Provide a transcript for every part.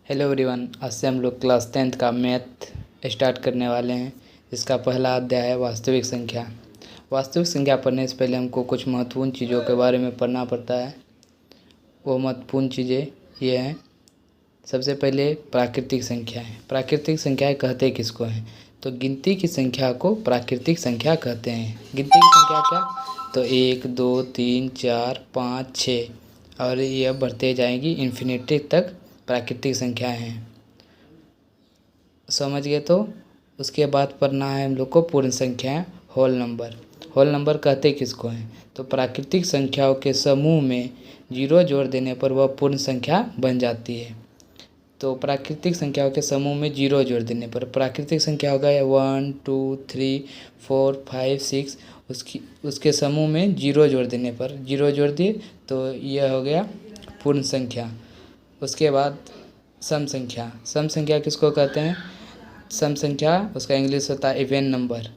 Hello everyone. आज से हम लोग क्लास 10th का मैथ स्टार्ट करने वाले हैं। इसका पहला अध्याय है वास्तविक संख्या। वास्तविक संख्या पढ़ने से पहले हमको कुछ महत्वपूर्ण चीज़ों के बारे में पढ़ना पड़ता है। वो महत्वपूर्ण चीज़ें ये हैं। सबसे पहले प्राकृतिक संख्याएँ। प्राकृतिक संख्याएँ कहते किसको हैं? तो गिनती की संख्या को प्राकृतिक संख्या कहते हैं। गिनती की संख्या क्या? तो 1 2 3 4 5 6 और यह बढ़ते जाएंगी इन्फिनिटी तक प्राकृतिक संख्याएं हैं। समझ गए? तो उसके बाद पढ़ना है हम लोग को पूर्ण संख्याएं, होल नंबर। होल नंबर कहते किसको हैं? तो प्राकृतिक संख्याओं के समूह में जीरो जोड़ देने पर वह पूर्ण संख्या बन जाती है। तो प्राकृतिक संख्याओं के समूह में जीरो जोड़ देने पर प्राकृतिक संख्या होगा 1 2 3 4 5 6। उसके समूह में जीरो जोड़ देने पर, जीरो जोड़ दिए तो यह हो गया पूर्ण संख्या। उसके बाद सम संख्या। सम संख्या किसको कहते हैं? सम संख्या उसका इंग्लिश होता है इवन नंबर।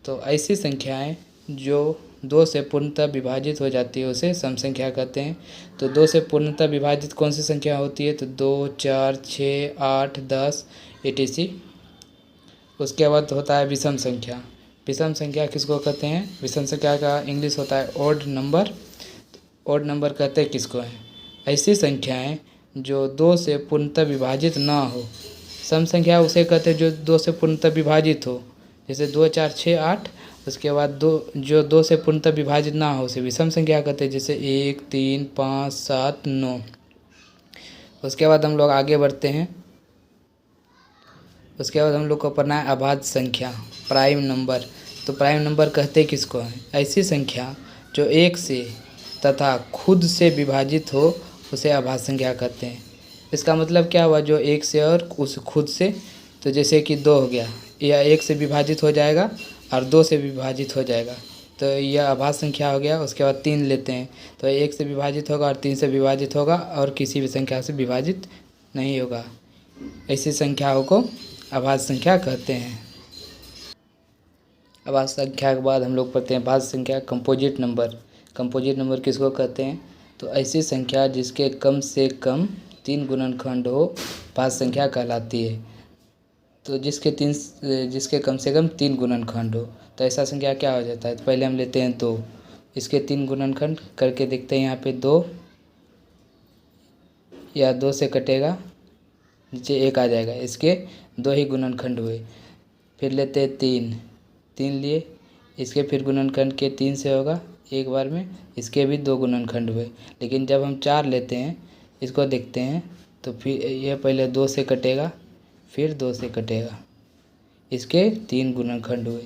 तो ऐसी संख्याएं जो 2 से पूर्णतः विभाजित हो जाती है उसे सम संख्या कहते हैं। तो 2 से पूर्णतः विभाजित कौन सी संख्या होती है? तो 2 4 6 8 10 etc। उसके बाद होता है विषम संख्या। विषम संख्या किसको कहते हैं? विषम संख्या का इंग्लिश होता है ऑड नंबर। ऑड नंबर कहते हैं किसको हैं? ऐसी संख्याएं जो 2 से पूर्णतः विभाजित ना हो। सम संख्या उसे कहते हैं जो 2 से पूर्णतः विभाजित हो, जैसे 2 4 6 8। उसके बाद जो 2 से पूर्णतः विभाजित ना हो उसे विषम संख्या कहते हैं, जैसे 1 3 5 7 9। उसके बाद हम लोग आगे बढ़ते हैं। उसके बाद हम लोग को पढ़ना है अभाज्य संख्या, प्राइम नंबर। तो प्राइम नंबर कहते किसको हैं? ऐसी संख्या जो 1 से तथा खुद से विभाजित हो उसे अभाज्य संख्या कहते हैं। इसका मतलब क्या हुआ? जो 1 से और उस खुद से, तो जैसे कि 2 हो गया, यह 1 से विभाजित हो जाएगा और 2 से विभाजित हो जाएगा, तो यह अभाज्य संख्या हो गया। उसके बाद 3 लेते हैं, तो 1 से विभाजित होगा और 3 से विभाजित होगा और किसी भी संख्या से विभाजित नहीं होगा। ऐसी संख्याओं को अभाज्य संख्या कहते हैं। अभाज्य संख्या के बाद हम लोग पढ़ते हैं भाज्य संख्या, कंपोजिट नंबर। कंपोजिट नंबर किसको कहते हैं? तो ऐसी संख्या जिसके कम से कम 3 गुणनखंड हो भाज्य संख्या कहलाती है। तो जिसके कम से कम 3 गुणनखंड हो तो ऐसा संख्या क्या हो जाता है? तो पहले हम लेते हैं 2, इसके 3 गुणनखंड करके देखते हैं। यहाँ पे 2 या 2 से कटेगा, नीचे 1 आ जाएगा, इसके 2 ही गुणनखंड हुए। फिर लेते हैं 3 लिए, इसके फिर गुणनखंड के 3 से होगा एक बार में, इसके भी 2 गुणनखंड हुए। लेकिन जब हम 4 लेते हैं, इसको देखते हैं तो फिर यह पहले 2 से कटेगा, फिर 2 से कटेगा, इसके 3 गुणनखंड हुए।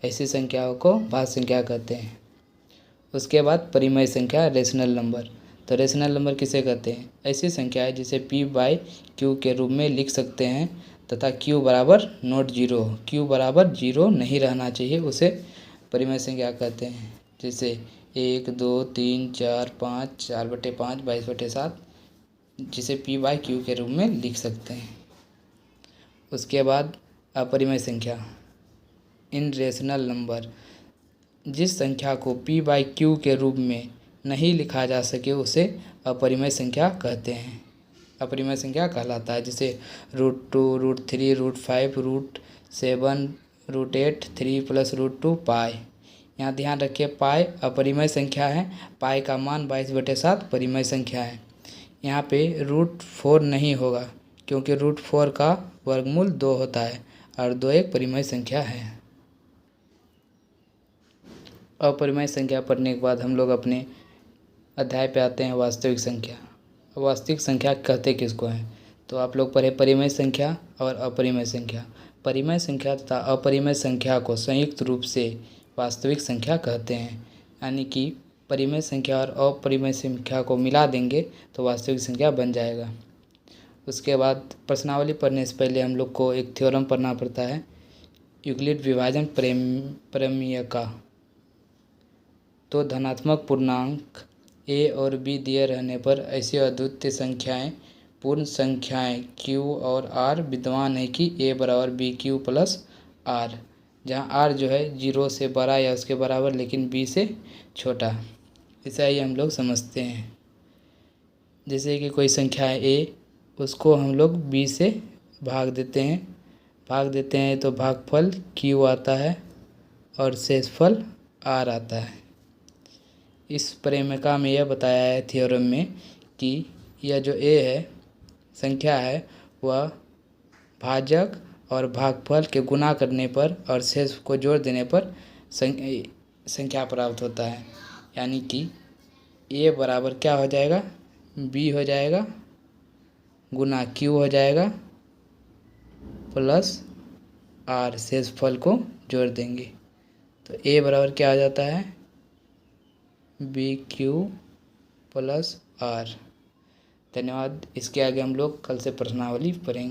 ऐसी संख्याओं को भाज्य संख्या कहते हैं। उसके बाद परिमेय संख्या, रेशनल नंबर। तो रेशनल नंबर किसे कहते हैं? ऐसी संख्या है जिसे p/q के रूप में लिख सकते हैं तथा q बराबर नॉट जीरो हो, q बराबर जीरो नहीं रहना चाहिए, उसे परिमेय संख्या कहते हैं। जैसे 1 2 3 4 5 4/5 22/7, जिसे p/q के रूप में लिख सकते हैं। उसके बाद अपरिमेय संख्या, इनरेशनल नंबर। जिस संख्या को p/q के रूप में नहीं लिखा जा सके उसे अपरिमेय संख्या कहते हैं, अपरिमेय संख्या कहलाता है। जैसे √2 √3 √5 √7 √8 3 + √2 पाई। यहाँ ध्यान रखिए, पाई अपरिमेय संख्या है, पाई का मान 22/7 परिमेय संख्या है। यहाँ पे √4 नहीं होगा क्योंकि √4 का वर्गमूल 2 होता है और 2 एक परिमेय संख्या है। अपरिमेय संख्या पढ़ने के बाद हम लोग अपने अध्याय पे आते हैं वास्तविक संख्या। वास्तविक संख्या कहते किसको हैं? तो आप लोग पढ़े परिमेय संख्या और अपरिमेय संख्या। परिमेय संख्या तथा अपरिमेय संख्या को संयुक्त रूप से वास्तविक संख्या कहते हैं। यानी कि परिमेय संख्या और अपरिमेय संख्या को मिला देंगे तो वास्तविक संख्या बन जाएगा। उसके बाद प्रश्नावली पढ़ने से पहले हम लोग को एक थ्योरम पढ़ना पड़ता है, यूक्लिड विभाजन प्रमेय का। तो धनात्मक पूर्णांक a और b दिए रहने पर ऐसी अद्वितीय संख्याएं, पूर्ण संख्याएं q और r विद्यमान है कि a बराबर bq + r, जहां r जो है 0 से बड़ा या उसके बराबर लेकिन b से छोटा। ऐसा ही हम लोग समझते हैं। जैसे कि कोई संख्या है a, उसको हम लोग b से भाग देते हैं तो भागफल q आता है और शेषफल r आता है। इस प्रमेय में यह बताया है थ्योरम में कि यह जो a है संख्या है वह भाजक और भागफल के गुणा करने पर और शेष को जोड़ देने पर संख्या प्राप्त होता है। यानी कि a बराबर क्या हो जाएगा, b हो जाएगा गुना q हो जाएगा प्लस r, शेषफल को जोड़ देंगे तो a बराबर क्या आ जाता है, BQ प्लस R। धन्यवाद। इसके आगे हम लोग कल से प्रश्नावली पढ़ेंगे।